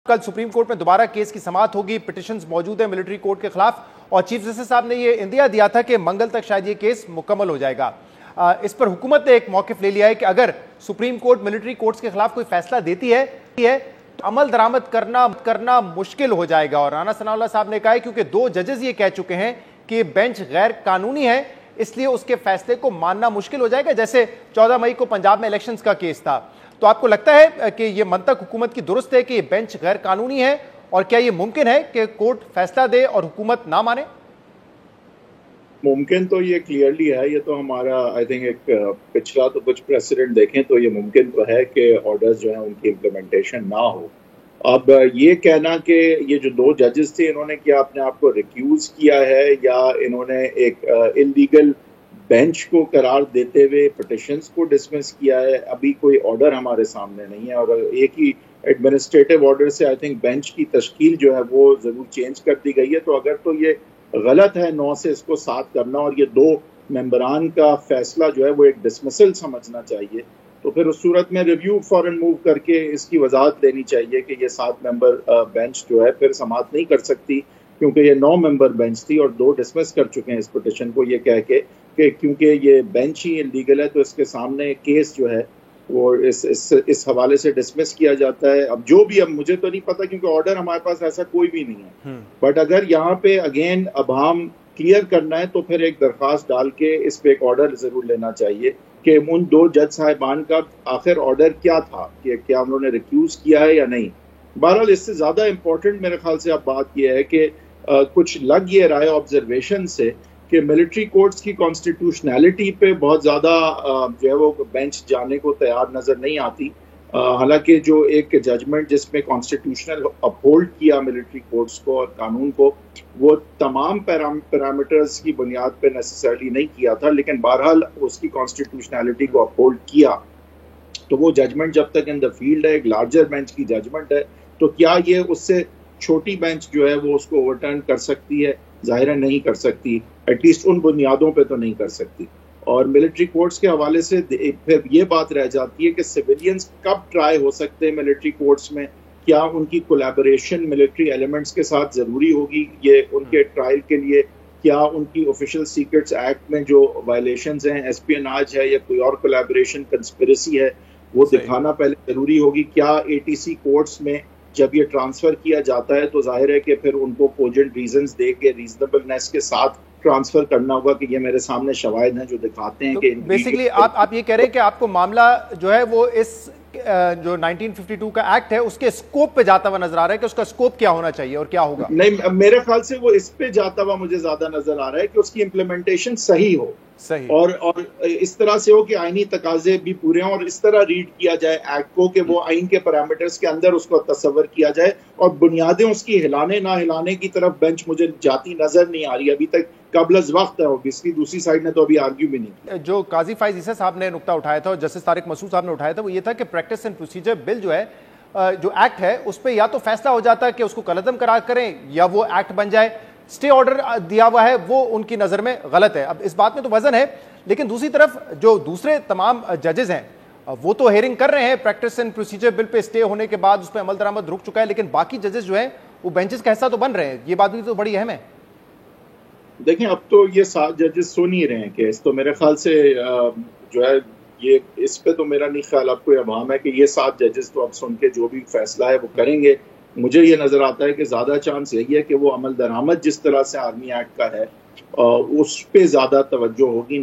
कल supreme court में दोबारा केस की समाअत होगी। पिटिशंस मौजूद है मिलिट्री कोर्ट के खिलाफ और चीफ जस्टिस साहब ने ये इंदिया दिया था कि मंगल तक शायद ये केस मुकम्मल हो जाएगा। इस पर हुकूमत ने एक मौक़िफ़ ले लिया है कि अगर सुप्रीम कोर्ट मिलिट्री कोर्ट्स के खिलाफ कोई फैसला देती है तो अमल दरामद करना मुश्किल हो जाएगा। और राना सनाउल्लाह साहब ने कहा है क्योंकि 2 जजेस ये कह चुके हैं कि बेंच गैर कानूनी है, इसलिए उसके फैसले को मानना मुश्किल हो जाएगा, जैसे 14 मई को पंजाब में इलेक्शंस का केस था। तो आपको लगता है कि ये मंतक हुकूमत की दुरुस्त है कि ये बेंच गैर कानूनी है, और क्या ये मुमकिन है कि कोर्ट फैसला दे और हुकूमत ना माने? मुमकिन तो ये क्लियरली है। ये तो हमारा आई थिंक एक पिछला तो कुछ प्रेसिडेंट देखें तो ये मुमकिन तो है कि ऑर्डर्स जो है उनकी इम्प्लीमेंटेशन ना हो। अब ये कहना कि ये जो 2 जजेस थे इन्होंने क्या अपने आप को रिक्यूज किया है या इन्होंने एक इलीगल बेंच को करार देते हुए पिटिशंस को डिसमिस किया है, अभी कोई ऑर्डर हमारे सामने नहीं है। और एक ही एडमिनिस्ट्रेटिव ऑर्डर से आई थिंक बेंच की तश्कील जो है वो जरूर चेंज कर दी गई है। तो अगर तो ये गलत है 9 से इसको 7 करना और ये 2 मेंबरान का फैसला जो है वो एक डिसमिसल समझना चाहिए, तो फिर उस सूरत में रिव्यू फौरन मूव करके इसकी वजाहत देनी चाहिए कि ये 7 मेंबर बेंच जो है फिर समाअत नहीं कर सकती, क्योंकि ये 9 मेंबर बेंच थी और 2 डिसमिस कर चुके हैं इस पिटिशन को, ये कह के कि क्योंकि ये बेंच ही इलीगल है तो इसके सामने केस जो है वो इस हवाले से डिसमिस किया जाता है। अब जो भी, अब मुझे तो नहीं पता क्योंकि ऑर्डर हमारे पास ऐसा कोई भी नहीं है, बट अगर यहाँ पे अगेन अभाम क्लियर करना है तो फिर एक दरख्वास्त डाल के इस पे एक ऑर्डर जरूर लेना चाहिए कि उन 2 जज साहिबान का आखिर ऑर्डर क्या था, कि क्या उन्होंने रिक्यूज किया है या नहीं। बहरहाल इससे ज्यादा इम्पोर्टेंट मेरे ख्याल से अब बात यह है कि कुछ लग ये रहा है ऑब्जर्वेशन से कि मिलिट्री कोर्ट्स की कॉन्स्टिट्यूशनैलिटी पे बहुत ज़्यादा जो है वो बेंच जाने को तैयार नज़र नहीं आती। हालांकि जो एक जजमेंट जिसमें कॉन्स्टिट्यूशनल अपहोल्ड किया मिलिट्री कोर्ट्स को और कानून को, वो तमाम पैरामीटर्स की बुनियाद पे नेसेसरली नहीं किया था, लेकिन बहरहाल उसकी कॉन्स्टिट्यूशनैलिटी को अपहोल्ड किया। तो वो जजमेंट जब तक इन द फील्ड है, एक लार्जर बेंच की जजमेंट है, तो क्या ये उससे छोटी बेंच जो है वो उसको ओवरटर्न कर सकती है? ज़ाहिर नहीं कर सकती, एटलीस्ट उन बुनियादों पे तो नहीं कर सकती। और मिलिट्री कोर्ट्स के हवाले से फिर ये बात रह जाती है कि सिविलियंस कब ट्राई हो सकते हैं मिलिट्री कोर्ट्स में, क्या उनकी कोलैबोरेशन मिलिट्री एलिमेंट्स के साथ ज़रूरी होगी ये उनके ट्रायल के लिए, क्या उनकी ऑफिशियल सीक्रेट्स एक्ट में जो वायलेशंस हैं, एस्पियोनाज है या कोई और कोलैबोरेशन कंस्पिरेसी है, वो दिखाना पहले ज़रूरी होगी। क्या एटीसी कोर्ट्स में जब ये ट्रांसफर किया जाता है तो जाहिर है कि फिर उनको कोजेंट रीजंस दे के रीजनेबलनेस के साथ ट्रांसफर करना होगा कि ये मेरे सामने शवाहिद हैं जो दिखाते हैं तो कि बेसिकली आप ये कह रहे हैं कि आपको मामला जो है वो इस जो 1952 का एक्ट है उसके स्कोप पे जाता हुआ नजर आ रहा है कि उसका स्कोप क्या होना चाहिए और क्या होगा? नहीं, मेरे ख्याल से वो इस पे जाता हुआ मुझे ज्यादा नजर आ रहा है कि उसकी इम्प्लीमेंटेशन सही हो, सही और इस तरह से हो कि आईनी तकाजे भी पूरे हों, और इस तरह रीड किया जाए एक्ट को कि वो आइन के पैरामीटर्स के अंदर उसको तस्वर किया जाए और बुनियादें उसकी हिलाने ना हिलाने की तरफ बेंच मुझे जाती नजर नहीं आ रही अभी तक। कबल वक्त है ऑब्वियसली, दूसरी साइड ने तो अभी आर्ग्यू भी नहीं। जो काजी फाइज ईसा साहब ने नुक्ता उठाया था और जस्टिस तारिक मसूद साहब ने उठाया था वो ये था कि प्रैक्टिस एंड प्रोसीजर बिल जो है, जो एक्ट है, उस पर या तो फैसला हो जाता है कि उसको कलअदम करार करें या वो एक्ट बन जाए। स्टे ऑर्डर दिया हुआ है वो उनकी नज़र में गलत है। अब इस बात में तो वजन है, लेकिन दूसरी तरफ जो दूसरे तमाम जजेस हैं वो तो हेयरिंग कर रहे हैं। Practice and procedure bill pay stay होने के बाद उस पर अमल दरामद रुक चुका है, लेकिन बाकी जजेस जो हैं वो बेंचेस का हिस्सा तो बन रहे हैं। ये बात भी तो बड़ी अहम है। देखें, अब तो ये 7 जजेस सुन ही रहे हैं केस, तो मेरे ख्याल से जो है ये इस पे तो मेरा नहीं ख्याल अब कोई अवाम है कि ये 7 जजेस तो अब सुन के जो भी फैसला है वो करेंगे। मुझे ये नज़र आता है कि ज़्यादा चांस यही है कि वो अमल दरामद जिस तरह से आर्मी एक्ट का है उस पे ज़्यादा तवज्जो होगी।